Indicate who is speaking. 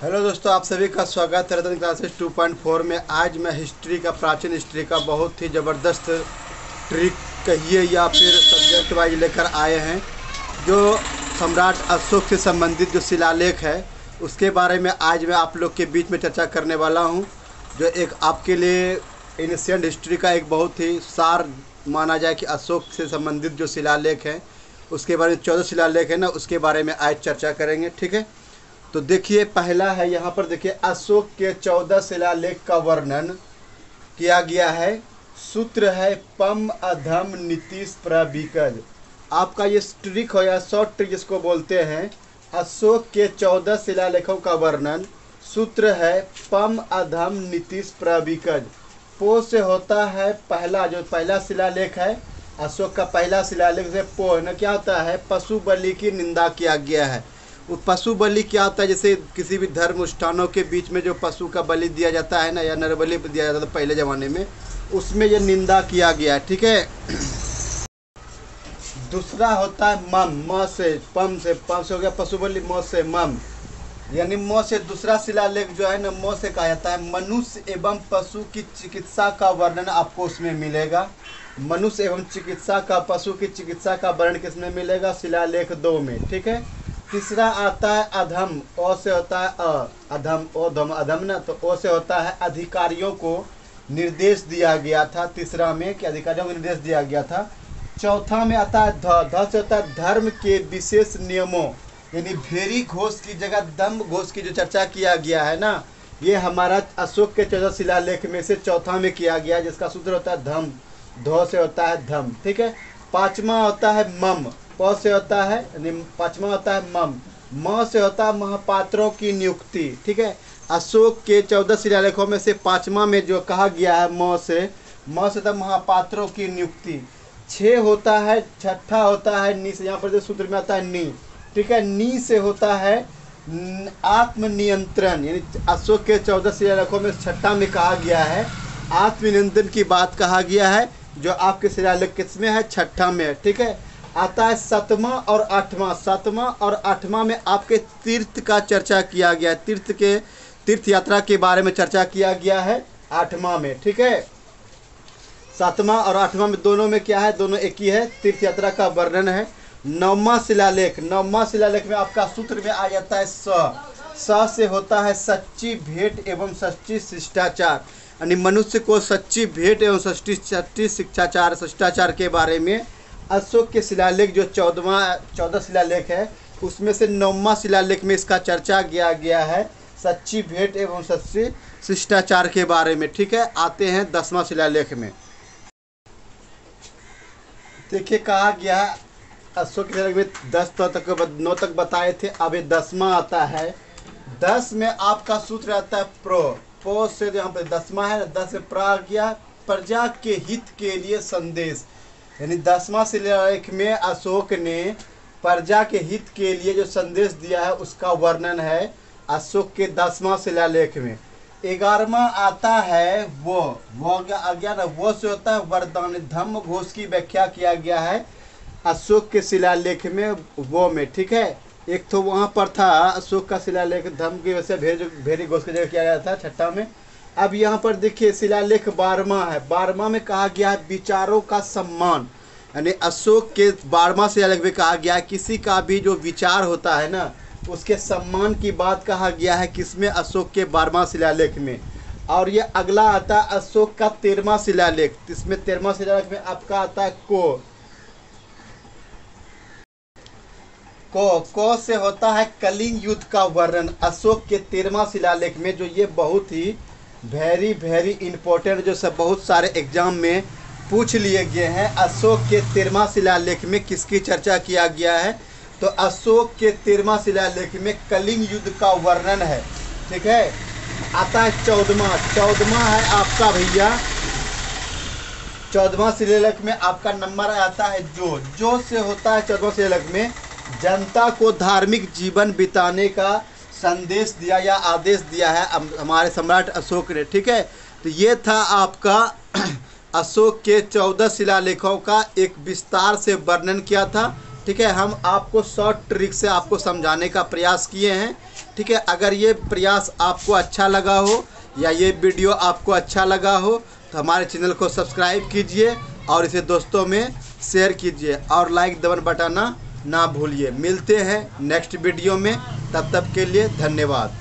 Speaker 1: Hello दोस्तों, आप सभी का स्वागत है रतन क्लासेस 2.4 में। आज मैं हिस्ट्री का, प्राचीन हिस्ट्री का बहुत ही ज़बरदस्त ट्रिक कहिए या फिर सब्जेक्ट वाइज लेकर आए हैं। जो सम्राट अशोक से संबंधित जो शिलालेख है उसके बारे में आज मैं आप लोग के बीच में चर्चा करने वाला हूं। जो एक आपके लिए एंशिएंट हिस्ट्री का एक बहुत ही सार माना जाए कि अशोक से संबंधित जो शिलालेख हैं उसके बारे में 14 शिलालेख है ना, उसके बारे में आज चर्चा करेंगे। ठीक है, तो देखिए पहला है, यहाँ पर देखिए अशोक के 14 शिलालेख का वर्णन किया गया है। सूत्र है पम अधम नीतीश प्रविकज। आपका ये ट्रिक हो या शॉर्ट ट्रिक जिसको बोलते हैं, अशोक के 14 शिलालेखों का वर्णन। सूत्र है पम अधम नीतीश प्रविकज। पो से होता है पहला, जो पहला शिलालेख है अशोक का पहला शिलालेख से पो न क्या होता है, पशु बलि की निंदा किया गया है। वो पशु बलि क्या होता है, जैसे किसी भी धर्म अनुष्ठानों के बीच में जो पशु का बलि दिया जाता है ना, या नर बलि दिया जाता था पहले ज़माने में, उसमें ये निंदा किया गया है। ठीक है। दूसरा होता है मम, म से पम से हो गया पशु बलि, म से मम, यानी म से दूसरा शिलालेख जो है ना, म से कहा जाता है मनुष्य एवं पशु की चिकित्सा का वर्णन आपको उसमें मिलेगा। मनुष्य एवं चिकित्सा का, पशु की चिकित्सा का वर्णन किसमें मिलेगा, शिलालेख 2 में। ठीक है। तीसरा आता है अधम, ओ से होता है अधम, ओ धम अधम ना, तो ओ से होता है अधिकारियों को निर्देश दिया गया था। तीसरा में कि अधिकारियों को निर्देश दिया गया था। चौथा में आता है ध से होता है धर्म के विशेष नियमों, यानी भेरी घोष की जगह दम घोष की जो चर्चा किया गया है ना, ये हमारा अशोक के 14 शिलालेख में से चौथा में किया गया, जिसका सूत्र होता है धम, धो से होता है धम। ठीक है। पांचवा होता है मम, प से होता है, यानी पांचवा होता है मम, म से होता है महापात्रों की नियुक्ति। ठीक है। अशोक के 14 शिलालेखों में से पांचवा में जो कहा गया है म से होता महापात्रों की नियुक्ति। 6 होता है, छठा होता है नी से, यहाँ पर जो सूत्र में आता है नी। ठीक है। नी से होता है आत्मनियंत्रण, यानी अशोक के 14 शिलालेखों में छठा में कहा गया है आत्मनियंत्रण की बात कहा गया है, जो आपके शिलालेख किसमें है, छठा में है। ठीक है। आता है सातवां और आठवां। सातवां और आठवां में आपके तीर्थ का चर्चा किया गया है, तीर्थ यात्रा के बारे में चर्चा किया गया है आठवां में। ठीक है। सातवां और आठवां में दोनों में क्या है, दोनों एक ही है, तीर्थ यात्रा का वर्णन है। नौवां शिलालेख, नौवां शिलालेख में आपका सूत्र में आ जाता है स से होता है सच्ची भेंट एवं सच्ची शिष्टाचार, यानी मनुष्य को सच्ची भेंट एवं सच्ची शिष्टाचार के बारे में अशोक के शिलालेख जो 14 शिलालेख है उसमें से 9वां शिलालेख में इसका चर्चा किया गया है, सच्ची भेंट एवं सच्ची शिष्टाचार के बारे में। ठीक है। आते हैं 10वां शिलालेख में। देखिए कहा गया है अशोक के शिलालेख में 10 तक 9 तक बताए थे, अब ये 10वां आता है। 10 में आपका सूत्र आता है प्रो से, यहाँ पे 10वां है, 10 में प्रा गया, प्रजा के हित के लिए संदेश, यानी 10वां शिलालेख में अशोक ने प्रजा के हित के लिए जो संदेश दिया है उसका वर्णन है अशोक के 10वां शिलालेख में। 11वां आता है वो आ गया ना, वो से होता है वरदान, धम्म घोष की व्याख्या किया गया है अशोक के शिलालेख में वो में। ठीक है। एक तो वहाँ पर था अशोक का शिलालेख धम्म की वजह से भेरी घोष की जगह किया गया था छठा में। अब यहाँ पर देखिए शिलालेख 12वां है। 12वां में कहा गया है विचारों का सम्मान, यानी अशोक के 12वां शिलालेख में कहा गया है किसी का भी जो विचार होता है ना उसके सम्मान की बात कहा गया है, किसमें, अशोक के 12वां शिलालेख में। और ये अगला आता है अशोक का 13वां शिलालेख। इसमें 13वां शिलालेख में आपका आता है को से होता है कलिंग युद्ध का वर्णन अशोक के 13वां शिलालेख में, जो ये बहुत ही वेरी इंपॉर्टेंट, जो सब बहुत सारे एग्जाम में पूछ लिए गए हैं। अशोक के 13वां शिलालेख में किसकी चर्चा किया गया है, तो अशोक के 13वां शिलालेख में कलिंग युद्ध का वर्णन है। ठीक है। आता है 14वां है आपका भैया, 14वां शिलालेख में आपका नंबर आता है जो से होता है 14वां शिलालेख में जनता को धार्मिक जीवन बिताने का संदेश दिया या आदेश दिया है हमारे सम्राट अशोक ने। ठीक है। तो ये था आपका अशोक के 14 शिलालेखों का एक विस्तार से वर्णन किया था ठीक है, हम आपको शॉर्ट ट्रिक से आपको समझाने का प्रयास किए हैं। ठीक है, अगर ये प्रयास आपको अच्छा लगा हो या ये वीडियो आपको अच्छा लगा हो तो हमारे चैनल को सब्सक्राइब कीजिए और इसे दोस्तों में शेयर कीजिए और लाइक दबन बटाना ना भूलिए। मिलते हैं नेक्स्ट वीडियो में, तब तक के लिए धन्यवाद।